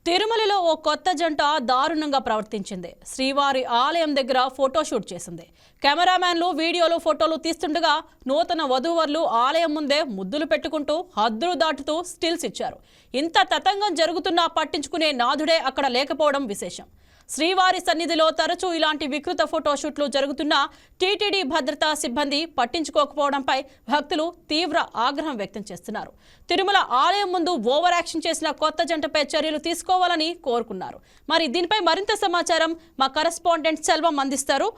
తిరుమలలో ఓ కొత్త జంట దారుణంగా ప్రవర్తించింది. శ్రీవారి ఆలయం దగ్గర ఫోటోషూట్ చేసింది. కెమెరామ్యాన్లు వీడియోలు ఫోటోలు తీస్తుండగా నూతన వధూవరులు ఆలయం ముందే ముద్దులు పెట్టుకుంటూ హద్దులు దాటుతూ స్టిల్స్ ఇచ్చారు. ఇంత తతంగం జరుగుతున్నా పట్టించుకునే నాథుడే అక్కడ లేకపోవడం విశేషం. శ్రీవారి సన్నిధిలో తరచూ ఇలాంటి వికృత ఫోటోషూట్లు జరుగుతున్నా టీటీడీ భద్రతా సిబ్బంది పట్టించుకోకపోవడంపై భక్తులు తీవ్ర ఆగ్రహం వ్యక్తం చేస్తున్నారు. తిరుమల ఆలయం ముందు ఓవర్ యాక్షన్ చేసిన కొత్త జంటపై చర్యలు తీసుకోవాలని కోరుకున్నారు. మరి దీనిపై మరింత సమాచారం మా కరెస్పాండెంట్ సెల్వం అందిస్తారు.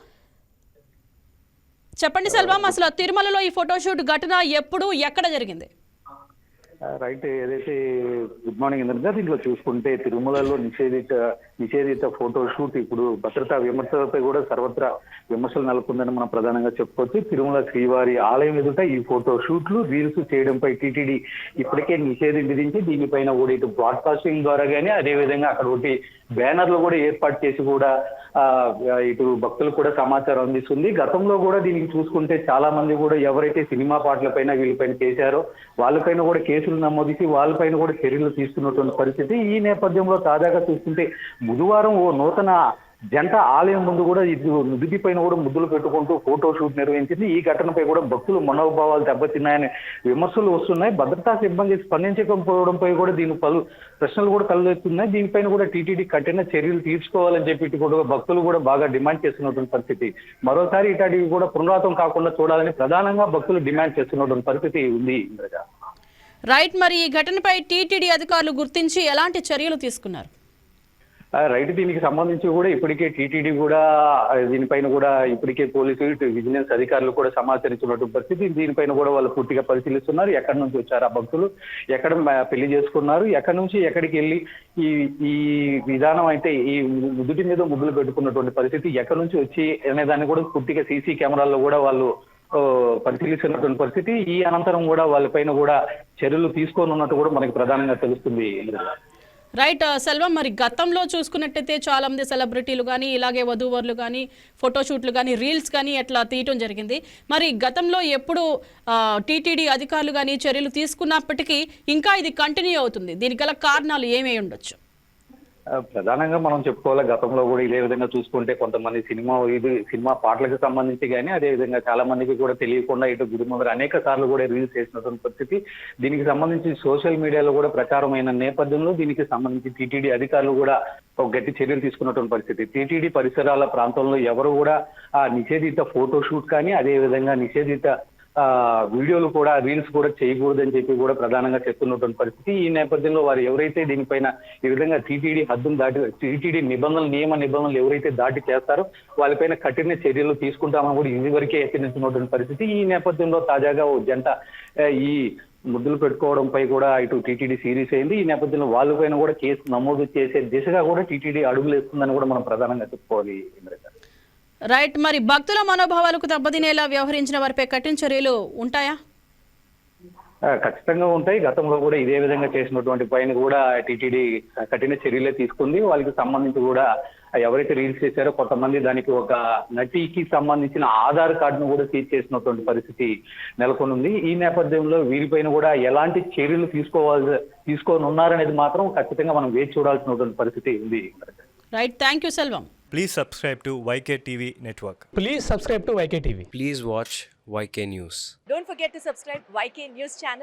చెప్పండి సెల్వం, అసలు తిరుమలలో ఈ ఫోటోషూట్ ఘటన ఎప్పుడు ఎక్కడ జరిగింది? రైట్. ఏదైతే గుడ్ మార్నింగ్ ఇంద్ర, దీంట్లో చూసుకుంటే తిరుమలలో నిషేధిత ఫోటో షూట్ ఇప్పుడు భద్రతా విమర్శలపై కూడా సర్వత్రా విమర్శలు నెలకొందని మనం ప్రధానంగా చెప్పుకోవచ్చు. తిరుమల శ్రీవారి ఆలయం ఎదుట ఈ ఫోటో షూట్లు రీల్స్ చేయడంపై టీటీడీ ఇప్పటికే నిషేధం విధించి దీనిపైన కూడా ఇటు బ్రాడ్కాస్టింగ్ ద్వారా కానీ అదేవిధంగా అక్కడ ఒకటి బ్యానర్లు కూడా ఏర్పాటు చేసి కూడా ఇటు భక్తులు కూడా సమాచారం అందిస్తుంది. గతంలో కూడా దీనికి చూసుకుంటే చాలా మంది కూడా ఎవరైతే సినిమా పాటలపైన వీళ్ళపైన చేశారో వాళ్ళపైన కూడా కేసులు నమోదించి వాళ్ళపైన కూడా చర్యలు తీసుకున్నటువంటి పరిస్థితి. ఈ నేపథ్యంలో తాజాగా చూసుకుంటే బుధవారం ఓ నూతన జంట ఆలయం ముందు కూడా నుదుటి పైన కూడా ముద్దులు పెట్టుకుంటూ ఫోటో షూట్ నిర్వహించింది. ఈ ఘటనపై కూడా భక్తులు మనోభావాలు దెబ్బతిన్నాయని విమర్శలు వస్తున్నాయి. భద్రతా సిబ్బంది స్పందించకపోవడంపై కూడా దీని పలు ప్రశ్నలు కూడా తలెత్తున్నాయి. దీనిపైన కూడా టీటీడీ కఠిన చర్యలు తీర్చుకోవాలని చెప్పి కూడా భక్తులు కూడా బాగా డిమాండ్ చేస్తున్నటువంటి పరిస్థితి. మరోసారి ఇట్లాంటివి కూడా పునరావృతం కాకుండా చూడాలని ప్రధానంగా భక్తులు డిమాండ్ చేస్తున్నటువంటి పరిస్థితి ఉంది. రైట్, మరి ఈ ఘటనపై టీటీడీ అధికారులు గుర్తించి ఎలాంటి చర్యలు తీసుకున్నారు? రైట్, దీనికి సంబంధించి కూడా ఇప్పటికే టీటీడీ కూడా దీనిపైన కూడా ఇప్పటికే పోలీసు విజిలెన్స్ అధికారులు కూడా సమాచరించినటువంటి పరిస్థితి. దీనిపైన కూడా వాళ్ళు పూర్తిగా పరిశీలిస్తున్నారు. ఎక్కడి నుంచి వచ్చారు ఆ భక్తులు, ఎక్కడ పెళ్లి చేసుకున్నారు, ఎక్కడి నుంచి ఎక్కడికి వెళ్ళి ఈ విధానం అయితే ఈ ముదుటి మీద ముద్దులు పెట్టుకున్నటువంటి పరిస్థితి ఎక్కడి నుంచి వచ్చి అనే దాన్ని కూడా పూర్తిగా సీసీ కెమెరాల్లో కూడా వాళ్ళు పరిశీలిస్తున్నటువంటి పరిస్థితి. ఈ అనంతరం కూడా వాళ్ళపైన కూడా చర్యలు తీసుకోనున్నట్టు కూడా మనకి ప్రధానంగా తెలుస్తుంది. రైట్ సెల్వం, మరి గతంలో చూసుకున్నట్టయితే చాలా మంది సెలబ్రిటీలు కానీ ఇలాగే వధూవరులు కానీ ఫోటోషూట్లు కానీ రీల్స్ కానీ అట్లా తీయటం జరిగింది. మరి గతంలో ఎప్పుడు టీటీడీ అధికారులు కానీ చర్యలు తీసుకున్నప్పటికీ ఇంకా ఇది కంటిన్యూ అవుతుంది. దీనికి గల కారణాలు ఏమై ఉండొచ్చు? ప్రధానంగా మనం చెప్పుకోవాలి, గతంలో కూడా ఇదే విధంగా చూసుకుంటే కొంతమంది సినిమా పాటలకు సంబంధించి కానీ అదేవిధంగా చాలా మందికి కూడా తెలియకుండా ఇటు గుడి ముందర అనేక సార్లు కూడా రీల్స్ చేసినటువంటి పరిస్థితి. దీనికి సంబంధించి సోషల్ మీడియాలో కూడా ప్రచారమైన నేపథ్యంలో దీనికి సంబంధించి టీటీడీ అధికారులు కూడా ఒక గట్టి చర్యలు తీసుకున్నటువంటి పరిస్థితి. టీటీడీ పరిసరాల ప్రాంతంలో ఎవరు కూడా నిషేధిత ఫోటో షూట్ కానీ అదేవిధంగా నిషేధిత వీడియోలు కూడా రీల్స్ కూడా చేయకూడదని చెప్పి కూడా ప్రధానంగా చెప్తున్నటువంటి పరిస్థితి. ఈ నేపథ్యంలో వారు ఎవరైతే దీనిపైన ఈ విధంగా టీటీడీ హద్దును దాటి టీటీడీ నియమ నిబంధనలు ఎవరైతే దాటి చేస్తారో వాళ్ళపైన కఠిన చర్యలు తీసుకుంటామని కూడా ఇదివరకే హెచ్చరించినటువంటి పరిస్థితి. ఈ నేపథ్యంలో తాజాగా ఓ జంట ఈ ముద్దులు పెట్టుకోవడంపై కూడా ఇటు టీటీడీ సీరియస్ అయింది. ఈ నేపథ్యంలో వాళ్ళపైన కూడా కేసు నమోదు చేసే దిశగా కూడా టీటీడీ అడుగులు వేస్తుందని కూడా మనం ప్రధానంగా చెప్పుకోవాలి. రైట్, మరి భక్తుల మనోభావాలకు దెబ్బతినేలా వ్యవహరించిన వారిపై కఠిన చర్యలు ఉంటాయా? ఖచ్చితంగా ఉంటాయి. గతంలో కూడా ఇదే విధంగా చేసినటువంటి పైన కూడా టీటీడీ కఠిన చర్యలే తీసుకుంది. వాళ్ళకి సంబంధించి కూడా ఎవరైతే రీల్స్ చేశారో కొంతమంది దానికి ఒక నటికి సంబంధించిన ఆధార్ కార్డును కూడా సీజ్ చేసినటువంటి పరిస్థితి నెలకొనుంది. ఈ నేపథ్యంలో వీరిపైన కూడా ఎలాంటి చర్యలు తీసుకోని ఉన్నారనేది మాత్రం ఖచ్చితంగా మనం వేచి చూడాల్సినటువంటి పరిస్థితి ఉంది. Right, thank you Selvam. Please subscribe to YK TV Network. Please subscribe to YK TV. Please watch YK News. Don't forget to subscribe YK News channel.